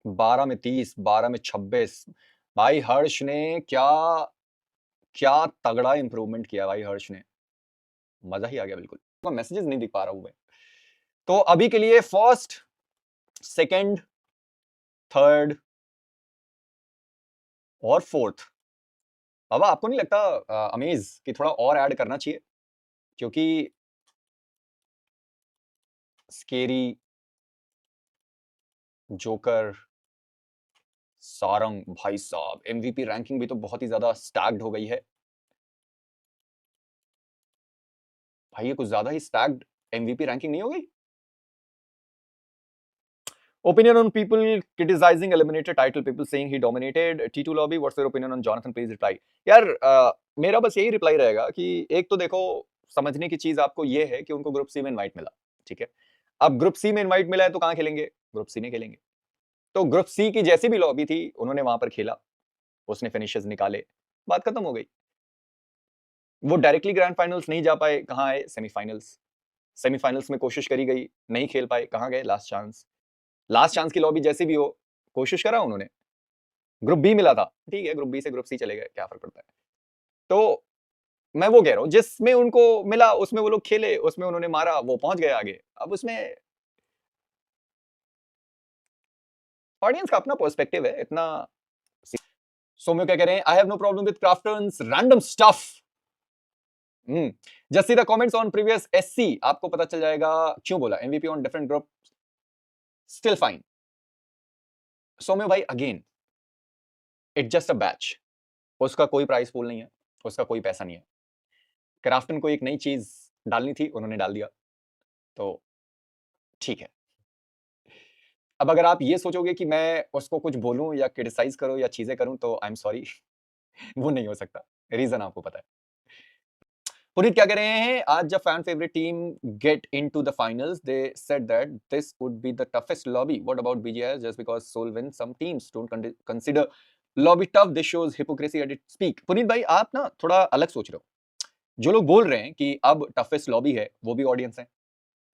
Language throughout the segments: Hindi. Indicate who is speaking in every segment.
Speaker 1: 12 में 30, 12 में 26। भाई हर्ष ने क्या क्या तगड़ा इंप्रूवमेंट किया भाई हर्ष ने, मजा ही आ गया बिल्कुल। तो मैसेजेस नहीं दिख पा रहा हूं मैं। तो अभी के लिए फर्स्ट, सेकंड, थर्ड और फोर्थ। बाबा आपको नहीं लगता अमेज कि थोड़ा और ऐड करना चाहिए, क्योंकि स्केरी, जोकर, सारंग, भाई साहब एमवीपी रैंकिंग भी तो बहुत ही ज्यादा स्टैग्ड हो गई है भाई, ये कुछ ज्यादा ही स्टैग्ड एमवीपी रैंकिंग नहीं हो गई? Opinion on people criticizing eliminated title, people saying he dominated T2 lobby. What's your opinion on Jonathan? Please reply. यार मेरा बस यही रिप्लाई रहेगा कि एक तो देखो, समझने की चीज आपको ये है कि उनको ग्रुप सी में इनवाइट मिला, ठीक है। अब ग्रुप सी में इनवाइट मिला है तो कहां खेलेंगे? ग्रुप सी में खेलेंगे। तो ग्रुप सी की जैसी भी लॉबी थी उन्होंने वहां पर खेला, उसने फिनिशर्स निकाले, बात खत्म हो गई। वो डायरेक्टली ग्रैंड फाइनल्स नहीं जा पाए, कहां आए? सेमीफाइनल्स। सेमीफाइनल्स में कोशिश करी गई, नहीं खेल पाए, कहां गए? Last chance. लास्ट चांस की लॉबी जैसी भी हो, कोशिश करा उन्होंने। ग्रुप बी मिला था, ठीक है, ग्रुप बी से ग्रुप सी चले गए, क्या फर्क पड़ता है। तो मैं वो कह रहा हूं, जिसमें उनको मिला उसमें वो लोग खेले, उसमें उन्होंने मारा, वो पहुंच गए आगे। अब उसमें ऑडियंस का अपना पर्सपेक्टिव है इतना। सोम्यो क्या कह रहे हैं? I have no problem with crafters random stuff. Just see the comments on previous SC, आपको पता चल जाएगा क्यों बोला। MVP on different group still fine. Soumyo भाई again, it just a batch, उसका कोई प्राइस पूल नहीं है, उसका कोई पैसा नहीं है। क्राफ्टन को एक नई चीज डालनी थी, उन्होंने डाल दिया, तो ठीक है। अब अगर आप ये सोचोगे कि मैं उसको कुछ बोलूं या क्रिटिसाइज करूं या चीजें करूं, तो आई एम सॉरी वो नहीं हो सकता। रीजन आपको पता है। पुनीत क्या कह रहे हैं? आज जब fan favourite team get into the finals, they said that this would be the toughest lobby. What about BGR? Just because Soul win, some teams don't consider lobby tough, this shows hypocrisy at its peak. Puneet भाई आप ना थोड़ा अलग सोच रहे हो। जो लोग बोल रहे हैं कि अब टफेस्ट लॉबी है, वो भी ऑडियंस है,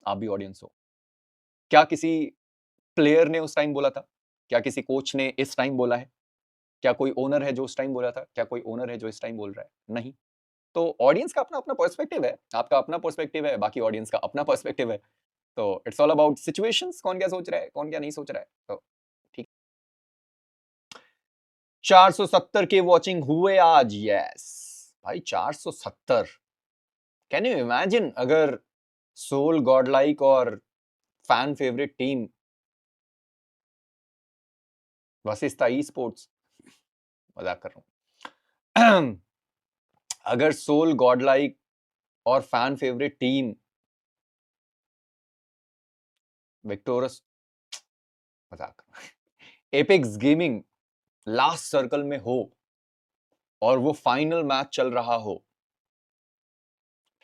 Speaker 1: आप भी ऑडियंस हो। क्या किसी प्लेयर ने उस टाइम बोला था? क्या किसी कोच ने इस टाइम बोला है? क्या कोई ओनर है जो उस टाइम बोला था? क्या कोई ओनर है जो इस टाइम बोल रहा है? नहीं। तो ऑडियंस का अपना अपना पर्सपेक्टिव है, आपका अपना पर्सपेक्टिव है, बाकी ऑडियंस का अपना पर्सपेक्टिव है। तो इट्स ऑल अबाउट सिचुएशंस, कौन क्या सोच रहा है, कौन क्या नहीं सोच रहा है। तो ठीक। 470 के वॉचिंग हुए आज, यस भाई 470। कैन यू इमेजिन अगर सोल, गॉडलाइक और fan favourite team Vasista esports, मजाक कर रहा हूं अगर सोल, गॉडलाइक और फैन फेवरेट टीम विक्टोरस, मजाक, एपेक्स गेमिंग लास्ट सर्कल में हो और वो फाइनल मैच चल रहा हो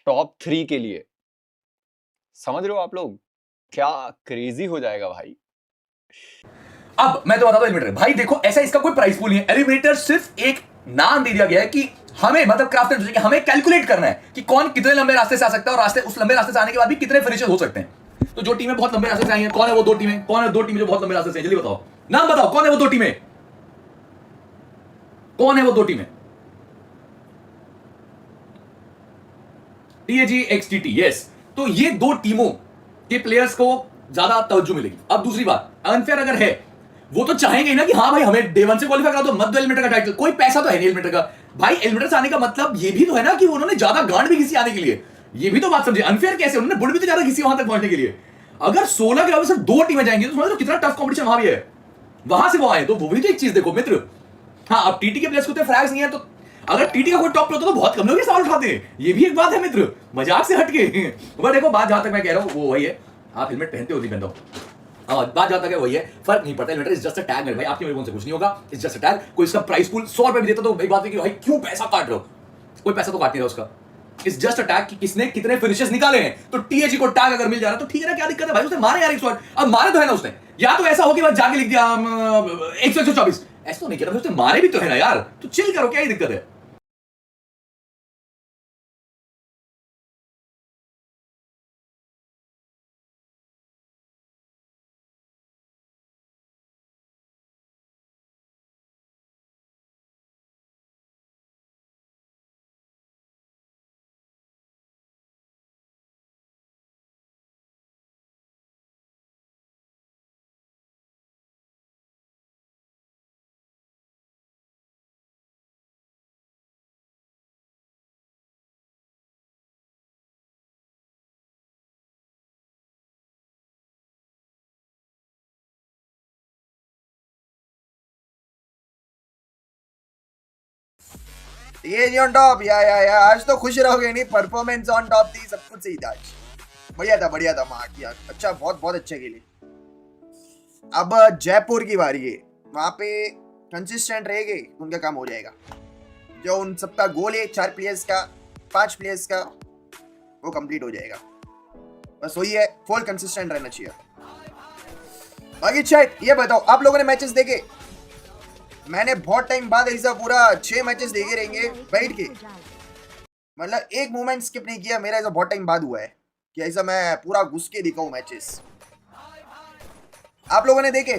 Speaker 1: टॉप 3 के लिए, समझ रहे हो आप लोग क्या क्रेजी हो जाएगा भाई।
Speaker 2: अब मैं तो बताता हूं एलिमिनेटर भाई, देखो ऐसा इसका कोई प्राइस पूल नहीं है। एलिमिनेटर सिर्फ एक नाम दे दिया गया है कि हमें मतलब क्राफ्ट हमें कैलकुलेट करना है कि कौन कितने लंबे रास्ते से आ सकता है और रास्ते उस लंबे रास्ते से आने के बाद भी कितने फिनिशर हो सकते हैं। तो जो टीमें बहुत लंबे रास्ते से आई हैं, कौन है वो दो टीमें? कौन है दो टीमें जो बहुत लंबे रास्ते से? जल्दी बताओ, नाम बताओ, कौन है वो दो टीमें? कौन है वो दो टीमें? TAG XTT, yes. तो ये दो टीमों के प्लेयर्स को ज्यादा तवज्जो मिलेगी। अब दूसरी बात, अनफेयर अगर है, वो तो चाहेंगे ना कि हाँ भाई हमें डे 1 से क्वालिफाई करा दो, मत दो एलिमिनेटर का टाइटल। कोई पैसा तो है नहीं एलिमिनेटर का भाई। एलिमिनेटर से आने का मतलब ये भी तो है ना कि उन्होंने ज्यादा गांड भी घिसी आने के लिए। ये भी तो बात समझे, अनफेयर कैसे? उन्होंने बुढ़ भी तो ज्यादा घिसी वहां तक पहुंचने के लिए। अगर 16 के अलावा सिर्फ दो टीमें जाएंगी तो समझ लो कितना टफ कंपटीशन वहां भी है। वहां से वो आए तो वो भी तो एक चीज देखो मित्र। हाँ, अब टीटी के प्लेयर्स को फ्रैग्स नहीं है, तो अगर टीटी का कोई टॉप पे होता तो बहुत कम लोग ये सवाल उठाते हैं। ये भी एक बात है मित्र, मजाक से हटके। बट देखो बात जहां तक मैं कह रहा हूं वो वही है, आप हेलमेट पहनते हो नहीं पहनते हो, बात जहां तक है वही है, फर्क नहीं पड़ता। Eliminator is just a tag मेरे भाई, आपके मेरे से कुछ नहीं होगा, इज जस्ट अ टैग। कोई इसका प्राइस पूल 100 रुपए भी देता तो भाई बात है कि भाई क्यों पैसा काट रहे हो? कोई पैसा तो काट नहीं रहा उसका। इट्स जस्ट अ टैग कि किसने कितने फिनिशेस निकाले हैं। तो टीएजी को टैग अगर मिल जा रहा है तो ठीक है ना, क्या दिक्कत है भाई? उसने मारे यार 108, अब मारे तो है ना उसने। या तो ऐसा हो कि बस जाके लिख दिया 124, ऐसा तो नहीं किया, उसने मारे भी तो है ना यार। तो चिल करो, क्या ही दिक्कत है?
Speaker 3: ये ऑन टॉप या आज तो खुश रहोगे नहीं, परफॉर्मेंस ऑन टॉप थी, सब कुछ सही था आज, बढ़िया था मार्क यार, अच्छा बहुत अच्छा खेले। अब जयपुर की बारी है, वहां पे कंसिस्टेंट रहेंगे उनका काम हो जाएगा। जो उन सबका गोल है 4 प्लेयर्स का 5 प्लेयर्स का, वो कंप्लीट हो जाएगा। बस वही है, फुल कंसिस्टेंट रहना चाहिए। बाकी चैट ये बताओ, आप लोगों ने मैचेस देखे? मैंने बहुत टाइम बाद ऐसा पूरा 6 मैचेस देखे रहेंगे बैठ के, मतलब एक मोमेंट स्किप नहीं किया मेरा, ऐसा बहुत टाइम बाद हुआ है कि ऐसा मैं पूरा घुस के दिखाऊं मैचेस। आप लोगों ने देखे?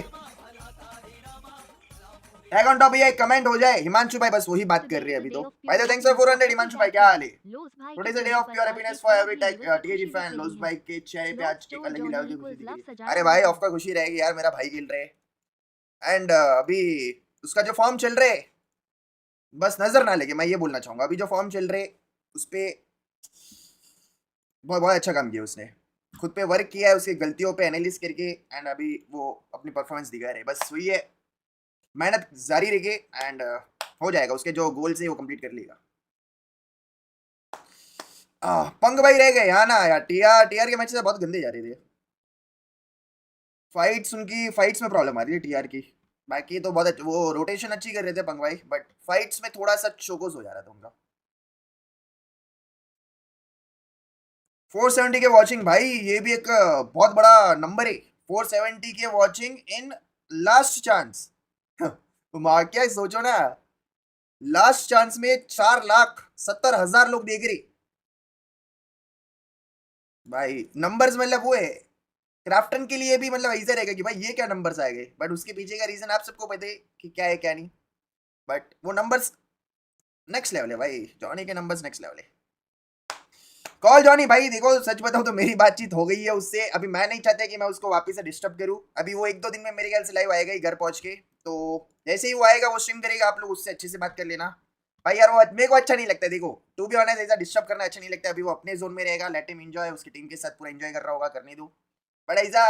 Speaker 3: टैग ऑन टॉप भैया एक कमेंट हो जाए। हिमांशु भाई बस वही बात कर रहे हैं अभी तो। भाई तो थैंक्स फॉर 400 हिमांशु भाई, क्या हाल है? Today is the day of pure happiness for every TAG fan. Lolz भाई के चेहरे पे आज एक अलग ही लेवल की खुशी दिख रही है। अरे भाई ऑफ का खुशी रहेगी यार, मेरा भाई खेल रहे हैं एंड अभी उसका जो फॉर्म चल रहे बस नजर ना लगे, मैं ये बोलना चाहूंगा। अभी जो फॉर्म चल रहे उस पे बहुत अच्छा काम किया उसने, खुद पे वर्क किया है, उसकी गलतियों पे एनालिसिस करके एंड अभी वो अपनी परफॉर्मेंस दिखा रहे। बस वही है, मेहनत जारी रखे एंड हो जाएगा, उसके जो गोल्स है वो कंप्लीट कर लेगा। पंग भाई रह गए हाँ ना यार, टीआर के मैचेस बहुत गंदे जा रहे थे। उनकी फाइट्स में प्रॉब्लम आ रही है टीआर की, बाकी तो बहुत वो रोटेशन अच्छी कर रहे थे पंग भाई, बट फाइट्स में थोड़ा सा शोकोस हो जा रहा था उनका। 470 के वॉचिंग भाई, ये भी एक बहुत बड़ा नंबर है। 470 के वॉचिंग इन लास्ट चांस। तो क्या सोचो ना, लास्ट चांस में 4,70,000 लोग देख रहे भाई। नंबर्स मतलब वो है, क्राफ्टन के लिए भी मतलब ऐसा रहेगा कि भाई ये क्या नंबर्स आए गए, बट उसके पीछे का रीजन आप सबको पता है कि क्या है क्या नहीं, बट वो नंबर्स नेक्स्ट लेवल है भाई। जॉनी के नंबर्स नेक्स्ट लेवल है। कॉल जॉनी भाई, देखो सच बताऊं तो मेरी बातचीत हो गई है उससे, अभी मैं नहीं चाहता कि मैं उसको वापस से डिस्टर्ब करूं। अभी वो 1-2 दिन में मेरे ख्याल से लाइव आएगा ही घर पहुंच के, तो जैसे ही वो आएगा वो स्ट्रीम करेगा, आप लोग उससे अच्छे से बात कर लेना भाई। यार वो मेरे को अच्छा नहीं लगता, देखो टू बी ऑनेस्ट ऐसा डिस्टर्ब करना अच्छा नहीं लगता। अभी वो अपने जोन में रहेगा, लेट हिम एंजॉय, उसकी टीम के साथ पूरा एंजॉय कर रहा होगा, करने दो। बट ऐसा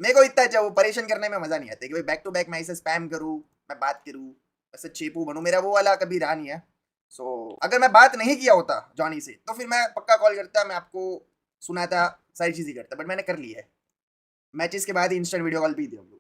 Speaker 3: मेरे को इतना अच्छा वो परेशान करने में मजा नहीं आता कि भाई बैक टू बैक मैं ऐसे स्पैम करूँ, मैं बात करूँ, ऐसे चेपू बनूँ, मेरा वो वाला कभी रहा नहीं है। सो अगर मैं बात नहीं किया होता जॉनी से तो फिर मैं पक्का कॉल करता, मैं आपको सुनाता, सारी चीज़ें करता, बट मैंने कर लिया है। मैचेस के बाद ही इंस्टेंट वीडियो कॉल भी दी हम लोग।